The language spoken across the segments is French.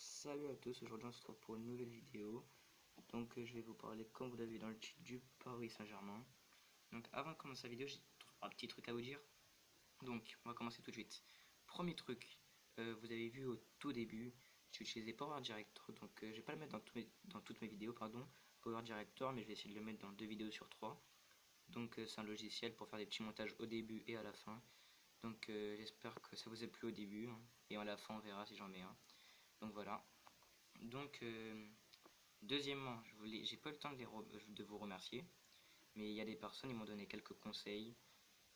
Salut à tous, aujourd'hui on se retrouve pour une nouvelle vidéo. Donc je vais vous parler, comme vous l'avez vu dans le titre, du Paris Saint-Germain. Donc avant de commencer la vidéo, j'ai un petit truc à vous dire. Donc on va commencer tout de suite. Premier truc, vous avez vu au tout début, j'utilisais Power Director. Donc je vais pas le mettre dans toutes mes vidéos, pardon, Power Director, mais je vais essayer de le mettre dans 2 vidéos sur 3. Donc c'est un logiciel pour faire des petits montages au début et à la fin. Donc j'espère que ça vous a plu au début, hein, et à la fin on verra si j'en mets un. Donc voilà. Donc deuxièmement, j'ai pas eu le temps de vous remercier, mais il y a des personnes qui m'ont donné quelques conseils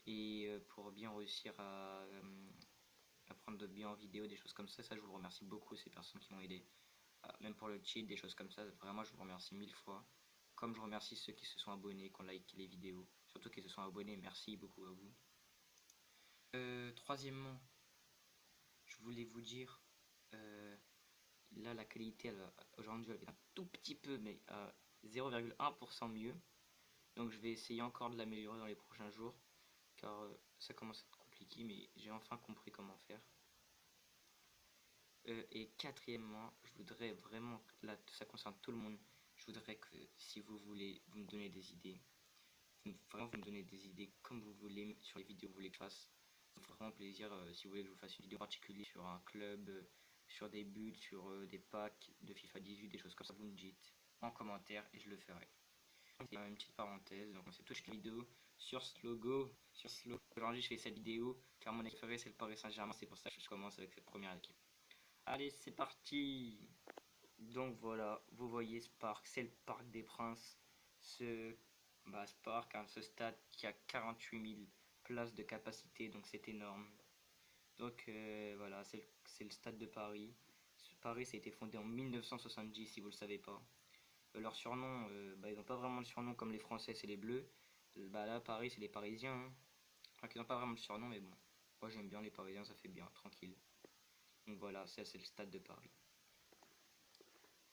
et pour bien réussir à prendre de bien en vidéo, des choses comme ça je vous remercie beaucoup, ces personnes qui m'ont aidé. Même pour le cheat, des choses comme ça, vraiment je vous remercie 1000 fois. Comme je remercie ceux qui se sont abonnés, qui ont liké les vidéos, surtout qui se sont abonnés, merci beaucoup à vous. Troisièmement, je voulais vous dire, là la qualité aujourd'hui elle est un tout petit peu, mais à 0,1% mieux. Donc je vais essayer encore de l'améliorer dans les prochains jours, car ça commence à être compliqué, mais j'ai enfin compris comment faire. Et quatrièmement, je voudrais vraiment, là ça concerne tout le monde, je voudrais que si vous voulez, vous me donnez des idées. Vraiment vous me donnez des idées comme vous voulez sur les vidéos que vous voulez que je fasse. Ça me fera vraiment plaisir si vous voulez que je vous fasse une vidéo particulière sur un club, sur des buts, sur des packs de FIFA 18, des choses comme ça, vous me dites en commentaire et je le ferai. C'est une petite parenthèse, donc c'est toute la vidéo sur ce logo, Aujourd'hui je fais cette vidéo car mon équipe préférée c'est le Paris Saint-Germain, c'est pour ça que je commence avec cette première équipe. Allez, c'est parti. Donc voilà, vous voyez ce parc, c'est le Parc des Princes. Ce parc, hein, ce stade qui a 48 000 places de capacité, donc c'est énorme. Donc voilà, c'est le stade de Paris. Paris, ça a été fondé en 1970, si vous le savez pas. Leur surnom, ils n'ont pas vraiment de surnom comme les Français, c'est les Bleus. Là, Paris, c'est les Parisiens, hein. Enfin, ils n'ont pas vraiment de surnom, mais bon. Moi, j'aime bien les Parisiens, ça fait bien, tranquille. Donc voilà, ça, c'est le stade de Paris.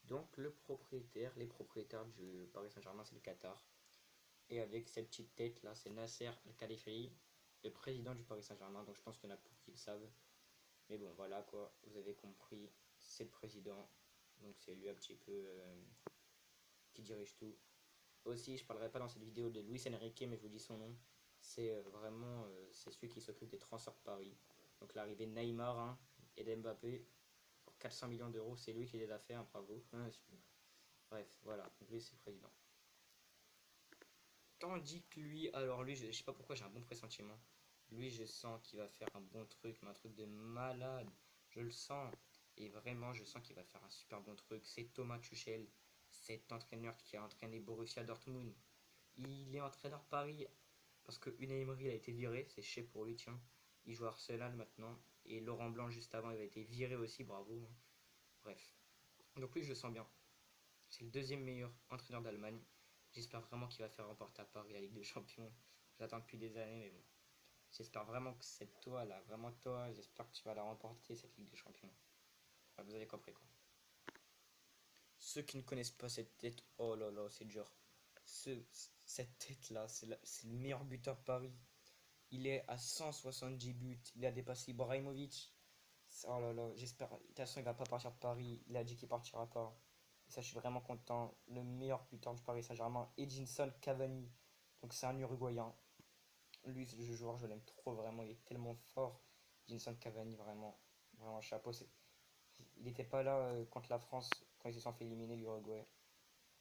Donc, les propriétaires du Paris Saint-Germain, c'est le Qatar. Et avec cette petite tête là, c'est Nasser Al-Khelaifi, le président du Paris Saint-Germain. Donc, je pense qu'il y en a beaucoup qui le savent. Mais bon, voilà quoi, vous avez compris, c'est le président. Donc, c'est lui un petit peu qui dirige tout. Aussi, je parlerai pas dans cette vidéo de Luis Enrique, mais je vous dis son nom. C'est c'est celui qui s'occupe des transferts de Paris. Donc l'arrivée de Neymar, hein, et d'Mbappé pour 400 millions d'euros, c'est lui qui les a fait, hein, bravo. Bref, voilà, donc lui c'est le président. Tandis que lui, alors lui, je sais pas pourquoi j'ai un bon pressentiment. Lui, je sens qu'il va faire un bon truc, mais un truc de malade. Je le sens. Et vraiment, je sens qu'il va faire un super bon truc. C'est Thomas Tuchel, cet entraîneur qui a entraîné Borussia Dortmund. Il est entraîneur de Paris parce que Unai Emery a été viré, c'est chez pour lui, tiens. Il joue à Arsenal maintenant. Et Laurent Blanc, juste avant, il a été viré aussi, bravo. Bref. Donc lui, je le sens bien. C'est le deuxième meilleur entraîneur d'Allemagne. J'espère vraiment qu'il va faire remporter à Paris la Ligue des Champions. J'attends depuis des années, mais bon. J'espère vraiment que c'est toi là, vraiment toi. J'espère que tu vas la remporter cette Ligue des Champions. Enfin, vous avez compris quoi. Ceux qui ne connaissent pas cette tête, oh là là, c'est dur. Cette tête là, c'est le meilleur buteur de Paris. Il est à 170 buts. Il a dépassé Ibrahimovic. Oh là là, j'espère. De toute façon, il va pas partir de Paris. Il a dit qu'il partira pas. Et ça, je suis vraiment content. Le meilleur buteur du Paris Saint-Germain, Edinson Cavani. Donc, c'est un Uruguayen. Lui, ce joueur, je l'aime trop, vraiment. Il est tellement fort. Edinson Cavani, vraiment. Vraiment, chapeau. Il n'était pas là contre la France quand ils se sont fait éliminer l'Uruguay.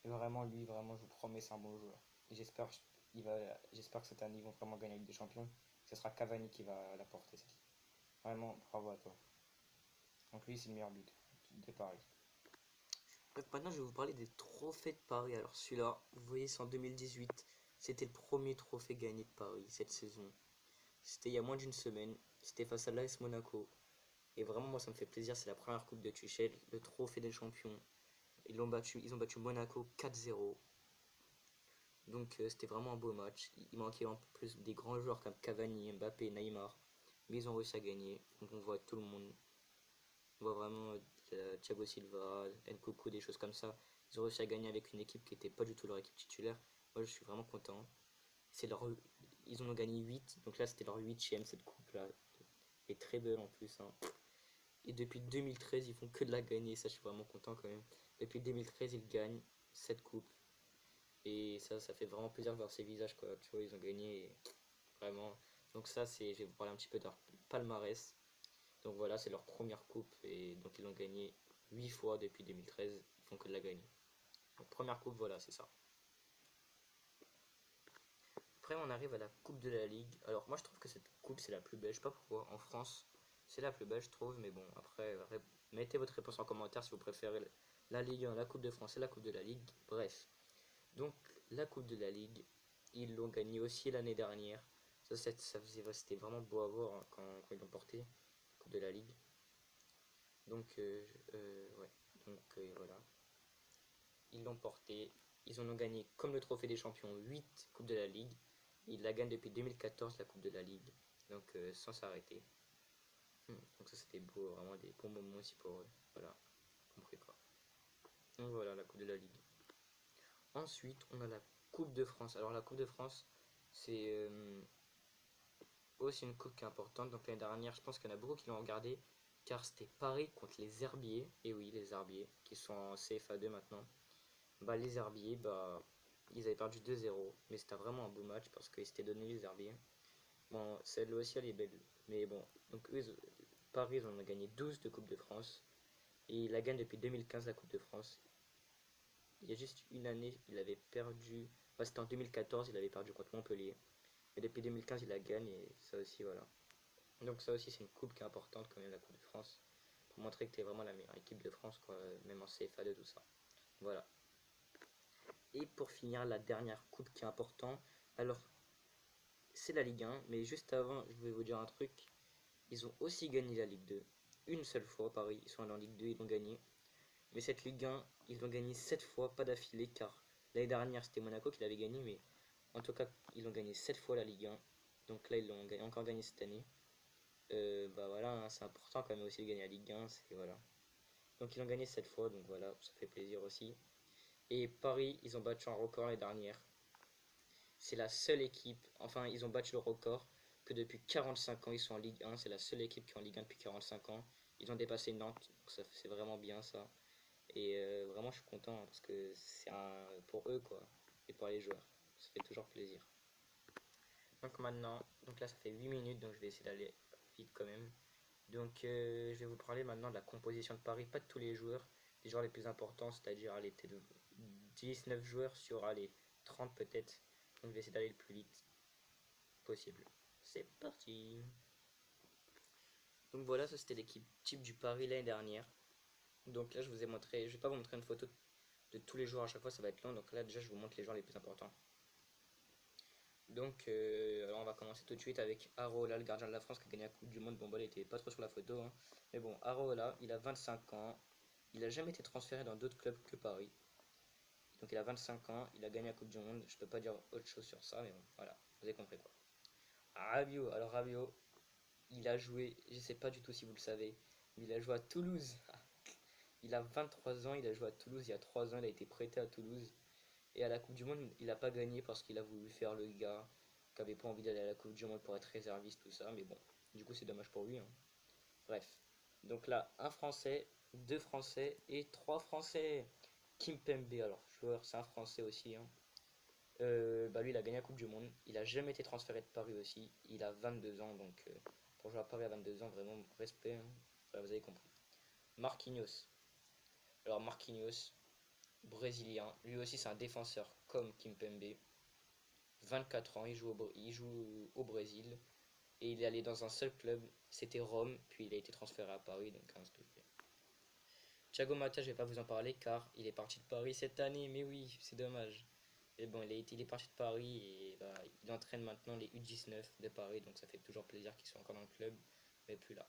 Et vraiment, lui, vraiment, je vous promets, c'est un bon joueur. Et j'espère que cette année, ils vont vraiment gagner avec des champions. Ce sera Cavani qui va la porter. Vraiment, bravo à toi. Donc lui, c'est le meilleur but de Paris. Bref, maintenant, je vais vous parler des trophées de Paris. Alors celui-là, vous voyez, c'est en 2018. C'était le premier trophée gagné de Paris cette saison. C'était il y a moins d'une semaine. C'était face à l'AS Monaco. Et vraiment, moi, ça me fait plaisir. C'est la première coupe de Tuchel, le trophée des champions. Ils ont battu Monaco 4-0. Donc c'était vraiment un beau match. Il manquait en plus des grands joueurs comme Cavani, Mbappé, Neymar. Mais ils ont réussi à gagner. Donc on voit tout le monde. On voit vraiment Thiago Silva, Nkunku, des choses comme ça. Ils ont réussi à gagner avec une équipe qui n'était pas du tout leur équipe titulaire. Moi je suis vraiment content. Ils en ont gagné 8. Donc là c'était leur 8ème cette coupe là. Et très belle en plus, hein. Et depuis 2013, ils font que de la gagner. Ça, je suis vraiment content quand même. Depuis 2013, ils gagnent cette coupe. Et ça fait vraiment plaisir de voir ces visages, quoi. Tu vois, ils ont gagné. Vraiment. Donc ça, c'est, je vais vous parler un petit peu de leur palmarès. Donc voilà, c'est leur première coupe. Et donc ils l'ont gagné 8 fois depuis 2013. Ils font que de la gagner. Donc première coupe, voilà, c'est ça. Après, on arrive à la coupe de la Ligue. Alors moi, je trouve que cette coupe, c'est la plus belle. Je sais pas pourquoi. En France, c'est la plus belle, je trouve. Mais bon, après, mettez votre réponse en commentaire si vous préférez la Ligue 1, la Coupe de France et la Coupe de la Ligue. Bref. Donc, la Coupe de la Ligue, ils l'ont gagnée aussi l'année dernière. C'était vraiment beau à voir hein, quand ils l'ont porté, la Coupe de la Ligue. Donc, ouais. Donc, voilà. Ils l'ont porté. Ils en ont gagné, comme le trophée des champions, 8 Coupes de la Ligue. Ils la gagnent depuis 2014, la Coupe de la Ligue. Donc, sans s'arrêter. Donc, ça, c'était beau, vraiment des bons moments aussi pour eux. Voilà, compris quoi. Donc, voilà, la Coupe de la Ligue. Ensuite, on a la Coupe de France. Alors, la Coupe de France, c'est aussi une coupe qui est importante. Donc, l'année dernière, je pense qu'il y en a beaucoup qui l'ont regardé. Car c'était Paris contre les Herbiers. Et oui, les Herbiers, qui sont en CFA2 maintenant. Bah, les Herbiers, bah, ils avaient perdu 2-0. Mais c'était vraiment un beau match parce qu'ils s'étaient donné les Herbiers. Bon, celle-là aussi, elle est belle. Mais bon, donc eux, Paris, ils en ont gagné 12 de Coupe de France. Et ils la gagnent depuis 2015, la Coupe de France. Il y a juste une année, il avait perdu. Bah, c'était en 2014, il avait perdu contre Montpellier. Et depuis 2015, il la gagne. Et ça aussi, voilà. Donc, ça aussi, c'est une coupe qui est importante, quand même, la Coupe de France. Pour montrer que tu es vraiment la meilleure équipe de France, quoi. Même en CFA2, tout ça. Voilà. Et pour finir, la dernière coupe qui est importante. Alors, c'est la Ligue 1. Mais juste avant, je vais vous dire un truc. Ils ont aussi gagné la Ligue 2. Une seule fois, Paris. Ils sont allés en Ligue 2, ils l'ont gagné. Mais cette Ligue 1, ils l'ont gagné 7 fois, pas d'affilée, car l'année dernière, c'était Monaco qui l'avait gagné. Mais en tout cas, ils ont gagné 7 fois la Ligue 1. Donc là, ils l'ont encore gagné cette année. Bah voilà, hein, c'est important quand même aussi de gagner la Ligue 1. Voilà. Donc ils ont gagné 7 fois, donc voilà, ça fait plaisir aussi. Et Paris, ils ont battu un record l'année dernière. C'est la seule équipe, enfin ils ont battu le record que depuis 45 ans ils sont en Ligue 1. C'est la seule équipe qui est en Ligue 1 depuis 45 ans. Ils ont dépassé Nantes, donc c'est vraiment bien ça. Et vraiment je suis content hein, parce que c'est pour eux quoi, et pour les joueurs. Ça fait toujours plaisir. Donc maintenant, donc là ça fait 8 minutes, donc je vais essayer d'aller vite quand même. Donc je vais vous parler maintenant de la composition de Paris, pas de tous les joueurs, les joueurs les plus importants, c'est-à-dire peut-être 19 joueurs sur les 30 peut-être. Donc je vais essayer d'aller le plus vite possible. C'est parti. Donc voilà, ça c'était l'équipe type du Paris l'année dernière. Donc là je vous ai montré, je vais pas vous montrer une photo de tous les joueurs à chaque fois, ça va être long. Donc là déjà je vous montre les joueurs les plus importants. Donc alors on va commencer tout de suite avec Arola, le gardien de la France qui a gagné la Coupe du Monde. Bon bah il était pas trop sur la photo hein. Mais bon, Arola, il a 25 ans. Il a jamais été transféré dans d'autres clubs que Paris. Donc il a 25 ans, il a gagné la Coupe du Monde. Je peux pas dire autre chose sur ça, mais bon, voilà, vous avez compris quoi. Rabiot, alors Rabiot, il a joué, je sais pas du tout si vous le savez, mais il a joué à Toulouse. Il a 23 ans, il a joué à Toulouse il y a 3 ans, il a été prêté à Toulouse. Et à la Coupe du Monde, il n'a pas gagné parce qu'il a voulu faire le gars qui avait pas envie d'aller à la Coupe du Monde pour être réserviste, tout ça. Mais bon, du coup, c'est dommage pour lui. Hein. Bref. Donc là, un Français, deux Français et trois Français. Kimpembe, alors joueur, c'est un Français aussi. Hein. Bah lui, il a gagné la Coupe du Monde. Il a jamais été transféré de Paris aussi. Il a 22 ans, donc pour jouer à Paris à 22 ans, vraiment respect. Hein. Voilà, vous avez compris. Marquinhos. Alors Marquinhos, brésilien. Lui aussi, c'est un défenseur comme Kimpembe. 24 ans, il joue au Brésil. Et il est allé dans un seul club, c'était Rome. Puis il a été transféré à Paris, donc hein, s'il te plaît. Thiago Motta, je vais pas vous en parler car il est parti de Paris cette année. Mais oui, c'est dommage. Et bon, il est parti de Paris et bah, il entraîne maintenant les U19 de Paris. Donc ça fait toujours plaisir qu'il soit encore dans le club, mais plus là.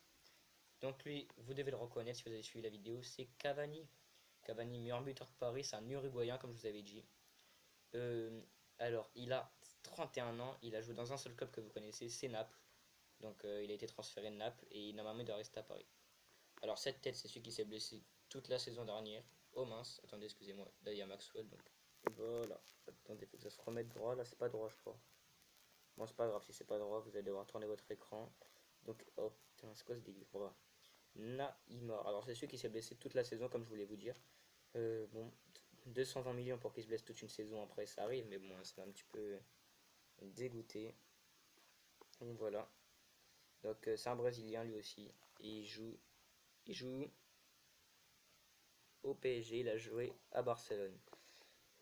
Donc lui, vous devez le reconnaître si vous avez suivi la vidéo, c'est Cavani. Cavani, meilleur buteur de Paris, c'est un Uruguayen comme je vous avais dit. Alors, il a 31 ans, il a joué dans un seul club que vous connaissez, c'est Naples. Donc il a été transféré de Naples et normalement il doit rester à Paris. Alors cette tête, c'est celui qui s'est blessé toute la saison dernière. Oh mince, attendez, excusez-moi. Là il y a Maxwell, donc voilà. Attendez, faut que ça se remette droit. Là c'est pas droit, je crois. Bon, c'est pas grave, si c'est pas droit, vous allez devoir tourner votre écran. Donc, oh putain, c'est quoi ce délire? Voilà. Neymar. Alors c'est celui qui s'est blessé toute la saison, comme je voulais vous dire. Bon, 220 millions pour qu'il se blesse toute une saison après, ça arrive, mais bon, ça m'a un petit peu dégoûté. Donc voilà. Donc c'est un Brésilien lui aussi. Et il joue au PSG, il a joué à Barcelone.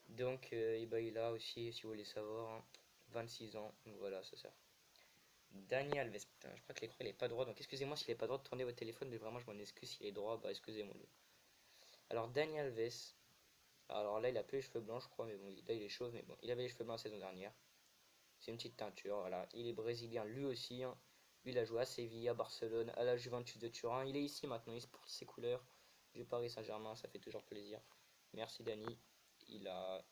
Donc et bah, il a aussi, si vous voulez savoir, hein, 26 ans. Donc voilà, ça sert. Dani Alves, putain, je crois que l'écran il est pas droit, donc excusez-moi s'il est pas droit de tourner votre téléphone, mais vraiment je m'en excuse s'il est droit, bah excusez-moi. Alors Dani Alves, alors là il a plus les cheveux blancs je crois, mais bon là il est chauve, mais bon il avait les cheveux blancs la saison dernière. C'est une petite teinture, voilà. Il est brésilien lui aussi, hein. Lui il a joué à Séville, à Barcelone, à la Juventus de Turin, il est ici maintenant, il se porte ses couleurs du Paris Saint-Germain, ça fait toujours plaisir. Merci Dani, il a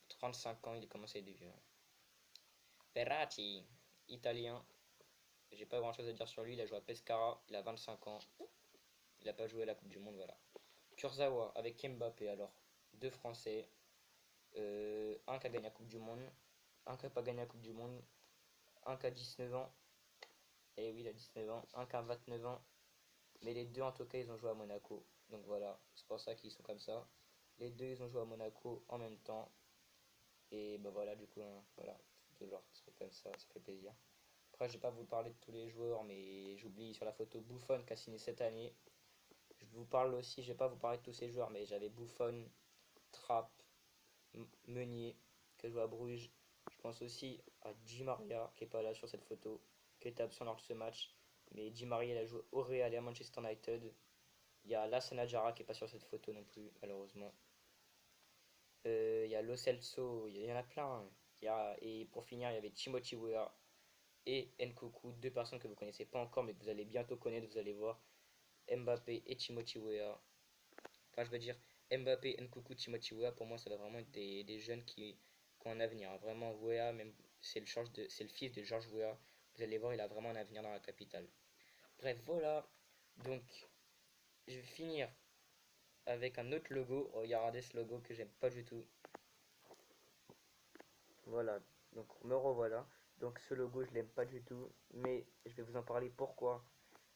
35 ans, il commence à être vieux. Verratti, italien, j'ai pas grand chose à dire sur lui, il a joué à Pescara, il a 25 ans, il a pas joué à la Coupe du Monde, voilà. Kurzawa avec Mbappé, alors, deux Français, un qui a gagné la Coupe du Monde, un qui n'a pas gagné la Coupe du Monde, un qui a 19 ans, et oui, il a 19 ans, un qui a 29 ans, mais les deux en tout cas ils ont joué à Monaco, donc voilà, c'est pour ça qu'ils sont comme ça. Les deux ils ont joué à Monaco en même temps, et bah voilà, du coup, hein, voilà, toujours des trucs comme ça fait plaisir. Après, je vais pas vous parler de tous les joueurs, mais j'oublie sur la photo Buffon qui a signé cette année. Je vous parle aussi, je vais pas vous parler de tous ces joueurs, mais j'avais Buffon, Trapp, Meunier, qui joue à Bruges. Je pense aussi à Di Maria, qui est pas là sur cette photo, qui était absent lors de ce match. Mais Di Maria, il a joué au Real et à Manchester United. Il y a Lassana Diarra qui est pas sur cette photo non plus, malheureusement. Il y a Lo Celso, il y en a plein. Et pour finir, il y avait Timothy Weah et Nkoku, deux personnes que vous connaissez pas encore, mais que vous allez bientôt connaître, vous allez voir. Mbappé et Timothy Weah. Enfin, je veux dire, Mbappé, Nkoku, Timothy Weah, pour moi, ça va vraiment être des jeunes qui ont un avenir. Vraiment, Weah, même, c'est le fils de George Weah. Vous allez voir, il a vraiment un avenir dans la capitale. Bref, voilà. Donc, je vais finir avec un autre logo. Regardez ce logo que j'aime pas du tout. Voilà. Donc, me revoilà. Donc, ce logo, je l'aime pas du tout. Mais je vais vous en parler. Pourquoi?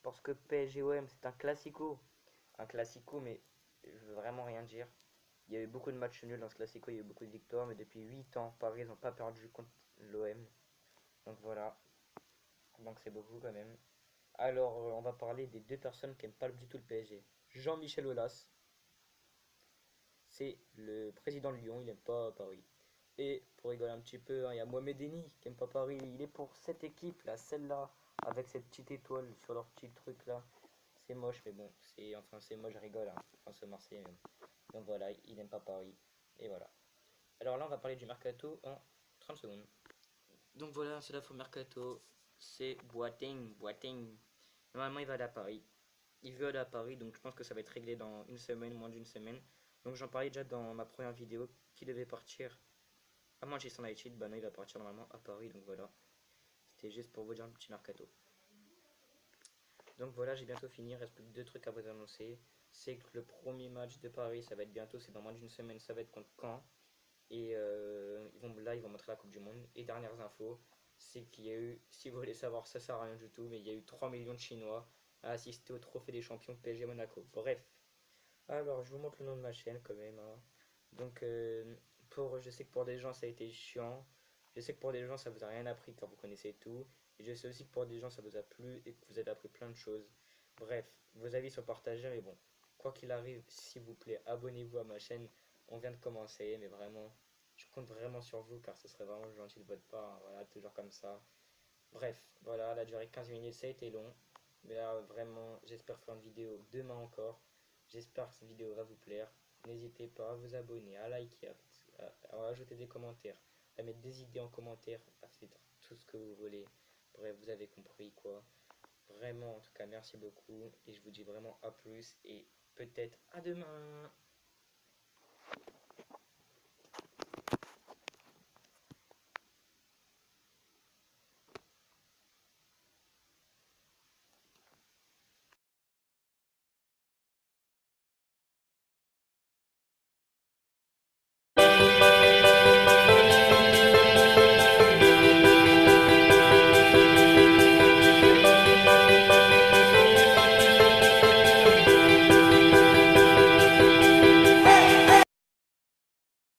Parce que PSG-OM, c'est un classico. Un classico, mais je veux vraiment rien dire. Il y a eu beaucoup de matchs nuls dans ce classico, il y a eu beaucoup de victoires, mais depuis 8 ans, Paris n'ont pas perdu contre l'OM. Donc voilà, donc c'est beaucoup quand même. Alors, on va parler des deux personnes qui n'aiment pas du tout le PSG. Jean-Michel Aulas, c'est le président de Lyon, il n'aime pas Paris. Et pour rigoler un petit peu, hein, il y a Mohamed Eni qui n'aime pas Paris. Il est pour cette équipe là, celle-là, avec cette petite étoile sur leur petit truc là. C'est moche, mais bon, c'est moche, je rigole, hein. Enfin, c'est Marseille même. Donc voilà, il n'aime pas Paris. Et voilà. Alors là, on va parler du mercato en 30 secondes. Donc voilà, c'est la fin mercato. C'est Boateng. Normalement, il va aller à Paris. Il veut aller à Paris, donc je pense que ça va être réglé dans une semaine, moins d'une semaine. Donc j'en parlais déjà dans ma première vidéo, qui devait partir à Manchester United. Bah non, il va partir normalement à Paris, donc voilà. C'était juste pour vous dire un petit mercato. Donc voilà, j'ai bientôt fini. Il reste plus que deux trucs à vous annoncer. C'est que le premier match de Paris, ça va être bientôt, c'est dans moins d'une semaine, ça va être contre Caen. Et ils vont montrer la Coupe du Monde. Et dernières infos, c'est qu'il y a eu, si vous voulez savoir, ça sert à rien du tout, mais il y a eu 3 millions de Chinois à assister au trophée des champions PSG Monaco. Bref, alors je vous montre le nom de ma chaîne quand même, hein. Donc, je sais que pour des gens ça a été chiant. Je sais que pour des gens ça vous a rien appris car vous connaissez tout. Et je sais aussi que pour des gens ça vous a plu et que vous avez appris plein de choses. Bref, vos avis sont partagés, mais bon, quoi qu'il arrive, s'il vous plaît, abonnez-vous à ma chaîne. On vient de commencer, mais vraiment, je compte vraiment sur vous car ce serait vraiment gentil de votre part, hein. Voilà, toujours comme ça. Bref, voilà, elle a duré 15 minutes, ça a été long. Mais là, vraiment, j'espère faire une vidéo demain encore. J'espère que cette vidéo va vous plaire. N'hésitez pas à vous abonner, à liker, à ajouter des commentaires, à mettre des idées en commentaire, à faire tout ce que vous voulez. Bref, vous avez compris quoi. Vraiment, en tout cas, merci beaucoup. Et je vous dis vraiment à plus et peut-être à demain.